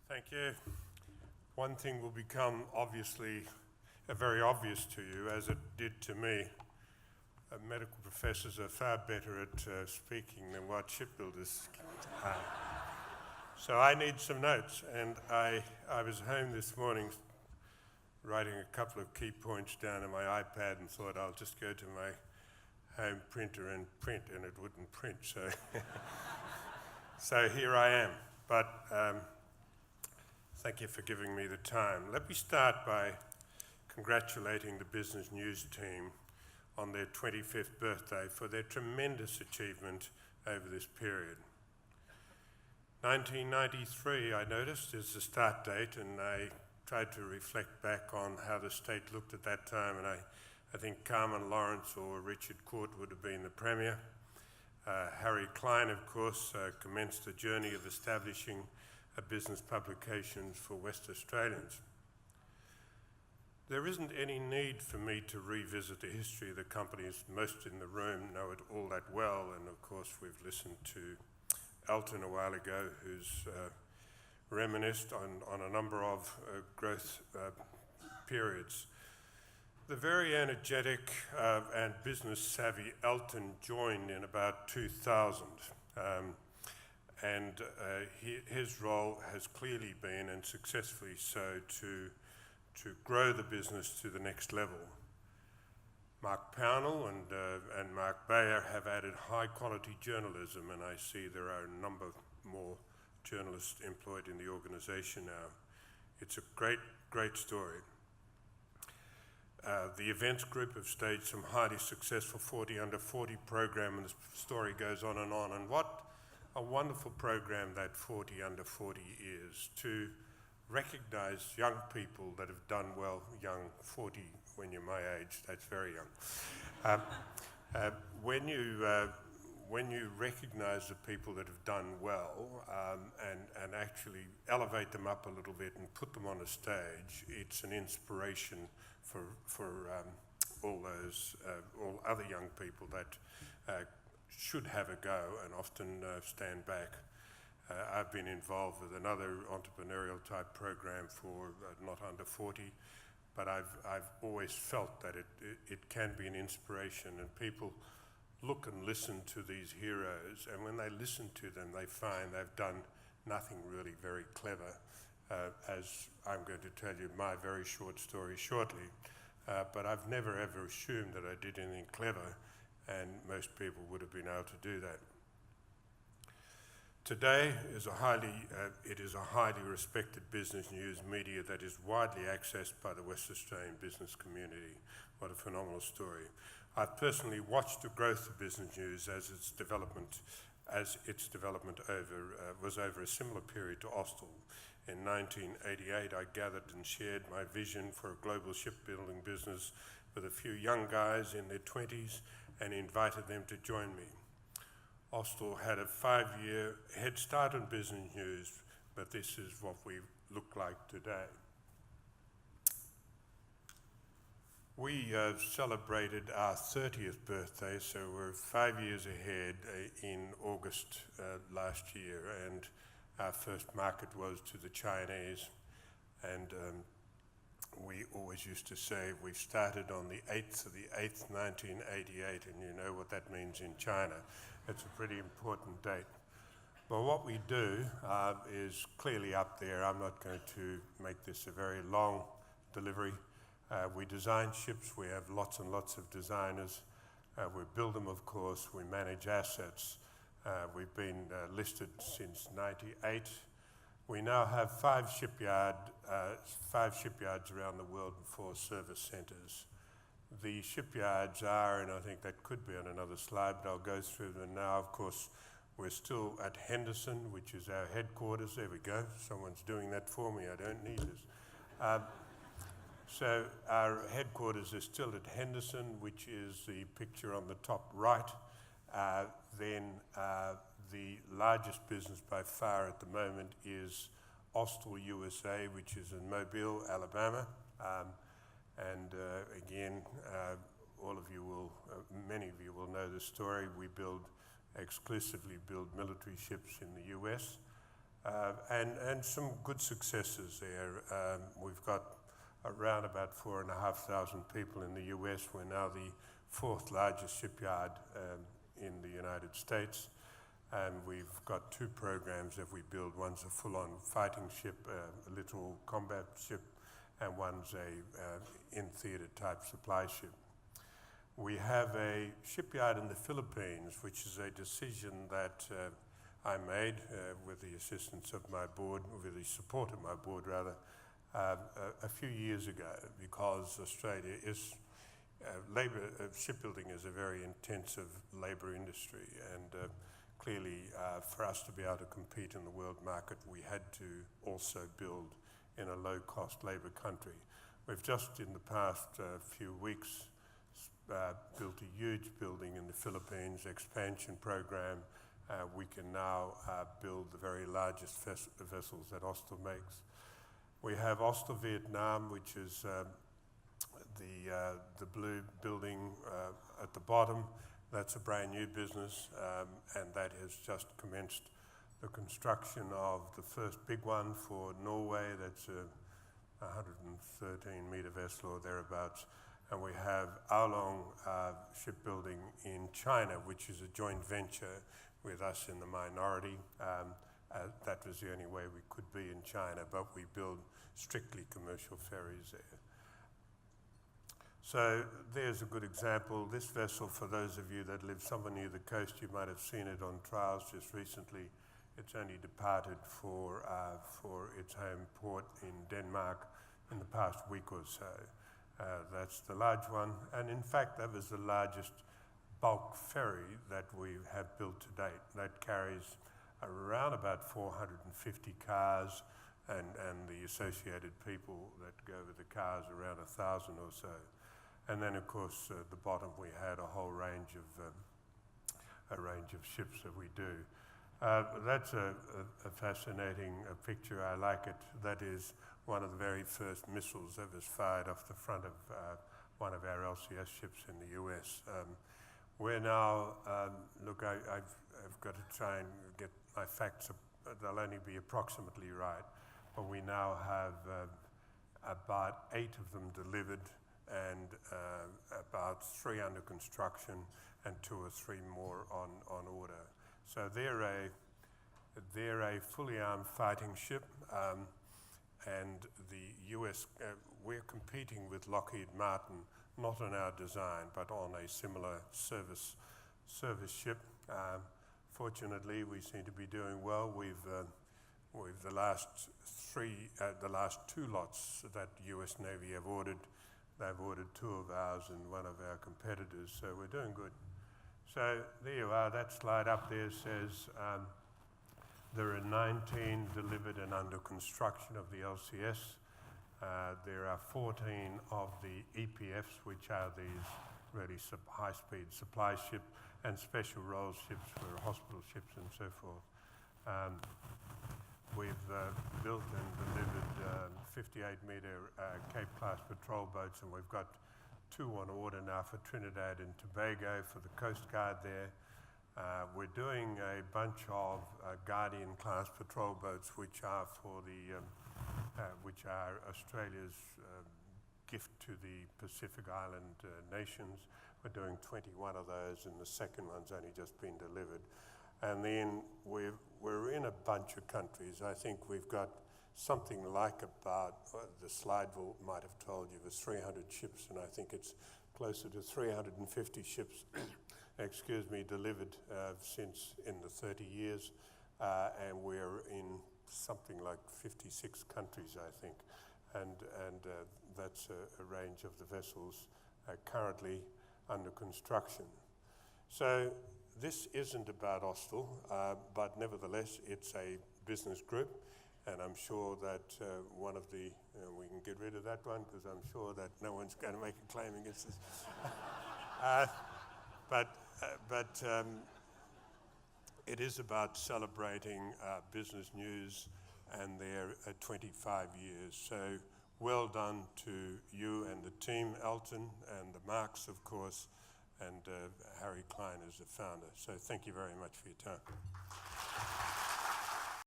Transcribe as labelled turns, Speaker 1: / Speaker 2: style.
Speaker 1: Thank you. One thing will become obviously very obvious to you, as it did to me. Medical professors are far better at speaking than what shipbuilders are. So I need some notes, and I was home this morning writing a couple of key points down on my iPad and thought I'll just go to my home printer and print, and it wouldn't print, so so here I am. But thank you for giving me the time. Let me start by congratulating the Business News team on their 25th birthday for their tremendous achievement over this period. 1993, I noticed, is the start date, and I tried to reflect back on how the state looked at that time, and I think Carmen Lawrence or Richard Court would have been the Premier. Harry Klein, of course, commenced the journey of establishing a business publications for West Australians. There isn't any need for me to revisit the history of the companies. Most in the room know it all that well, and of course we've listened to Elton a while ago, who's reminisced on a number of growth periods. The very energetic and business-savvy Elton joined in about 2000, and his role has clearly been, and successfully so, to grow the business to the next level. Mark Pownell and Mark Bayer have added high-quality journalism, and I see there are a number more journalists employed in the organisation now. It's a great story. The events group have staged some highly successful 40 under 40 program, and the story goes on. And what a wonderful program that 40 under 40 is, to recognise young people that have done well. Young, 40 when you're my age, that's very young. When you recognise the people that have done well and actually elevate them up a little bit and put them on a stage, it's an inspiration for all other young people that should have a go and often stand back. I've been involved with another entrepreneurial type program for not under 40, but I've always felt that it can be an inspiration, and people look and listen to these heroes, and when they listen to them, they find they've done nothing really very clever, as I'm going to tell you my very short story shortly. But I've never ever assumed that I did anything clever, and most people would have been able to do that. Today is it is a highly respected business news media that is widely accessed by the West Australian business community. What a phenomenal story. I've personally watched the growth of business news as its development was over a similar period to Austell. In 1988, I gathered and shared my vision for a global shipbuilding business with a few young guys in their 20s and invited them to join me. Austell had a 5-year head start on business news, but this is what we look like today. We celebrated our 30th birthday, so we're 5 years ahead in August last year, and our first market was to the Chinese, and we always used to say we've started on the 8th of the 8th, 1988, and you know what that means in China. It's a pretty important date. But what we do is clearly up there. I'm not going to make this a very long delivery. We design ships. We have lots and lots of designers. We build them, of course. We manage assets. We've been listed since '98. We now have 5 shipyards around the world and 4 service centres. The shipyards are, and I think that could be on another slide, but I'll go through them now. Of course, we're still at Henderson, which is our headquarters. There we go. Someone's doing that for me. I don't need this. So our headquarters is still at Henderson, which is the picture on the top right. Then the largest business by far at the moment is Austell USA, which is in Mobile, Alabama. And again, many of you will know the story. We exclusively build military ships in the US. and some good successes there. We've got around about 4,500 people in the US. We're now the fourth largest shipyard in the United States. And we've got two programs that we build. One's a full-on fighting ship, a little combat ship, and one's a in-theater type supply ship. We have a shipyard in the Philippines, which is a decision that I made with the assistance of my board, with the support of my board rather, a few years ago, because Australia is, shipbuilding is a very intensive labour industry, and clearly for us to be able to compete in the world market, we had to also build in a low-cost labour country. We've just in the past few weeks built a huge building in the Philippines, expansion program. We can now build the very largest vessels that Austal makes. We have Austal Vietnam, which is the blue building at the bottom. That's a brand new business, and that has just commenced the construction of the first big one for Norway. That's a 113-metre vessel or thereabouts. And we have Aolong Shipbuilding in China, which is a joint venture with us in the minority. That was the only way we could be in China, but we build strictly commercial ferries there. So there's a good example. This vessel, for those of you that live somewhere near the coast, you might have seen it on trials just recently. It's only departed for its home port in Denmark in the past week or so. That's the large one. And in fact, that was the largest bulk ferry that we have built to date. That carries around about 450 cars and the associated people that go with the cars, around 1,000 or so. And then, of course, at the bottom we had a whole range of ships that we do. That's a fascinating picture. I like it. That is one of the very first missiles that was fired off the front of one of our LCS ships in the US. We're now, look, I've got to try and get my facts, they'll only be approximately right, but we now have about 8 of them delivered, and about 3 under construction and 2 or 3 more on order. So they're a fully armed fighting ship, and the US, we're competing with Lockheed Martin, not on our design, but on a similar service ship. Fortunately, we seem to be doing well. We've the last 2 lots that US Navy have ordered. They've ordered 2 of ours and 1 of our competitors, so we're doing good. So there you are. That slide up there says there are 19 delivered and under construction of the LCS. There are 14 of the EPFs, which are these really high-speed supply ship and special role ships for hospital ships and so forth. We've built and delivered 58-metre Cape-class patrol boats, and we've got 2 on order now for Trinidad and Tobago for the Coast Guard there. We're doing a bunch of Guardian-class patrol boats, which are for which are Australia's gift to the Pacific Island nations. We're doing 21 of those, and the second one's only just been delivered. And then we're in a bunch of countries. I think we've got something like about, the slide might have told you, was 300 ships, and I think it's closer to 350 ships, delivered since in the 30 years. And we're in something like 56 countries, I think. And that's a range of the vessels currently under construction. So this isn't about Austal, but nevertheless, it's a business group, and I'm sure that one of the, we can get rid of that one, because I'm sure that no one's going to make a claim against this. But it is about celebrating business news and their 25 years. So well done to you and the team, Elton, and the Marks, of course, and Harry Klein as the founder. So thank you very much for your time.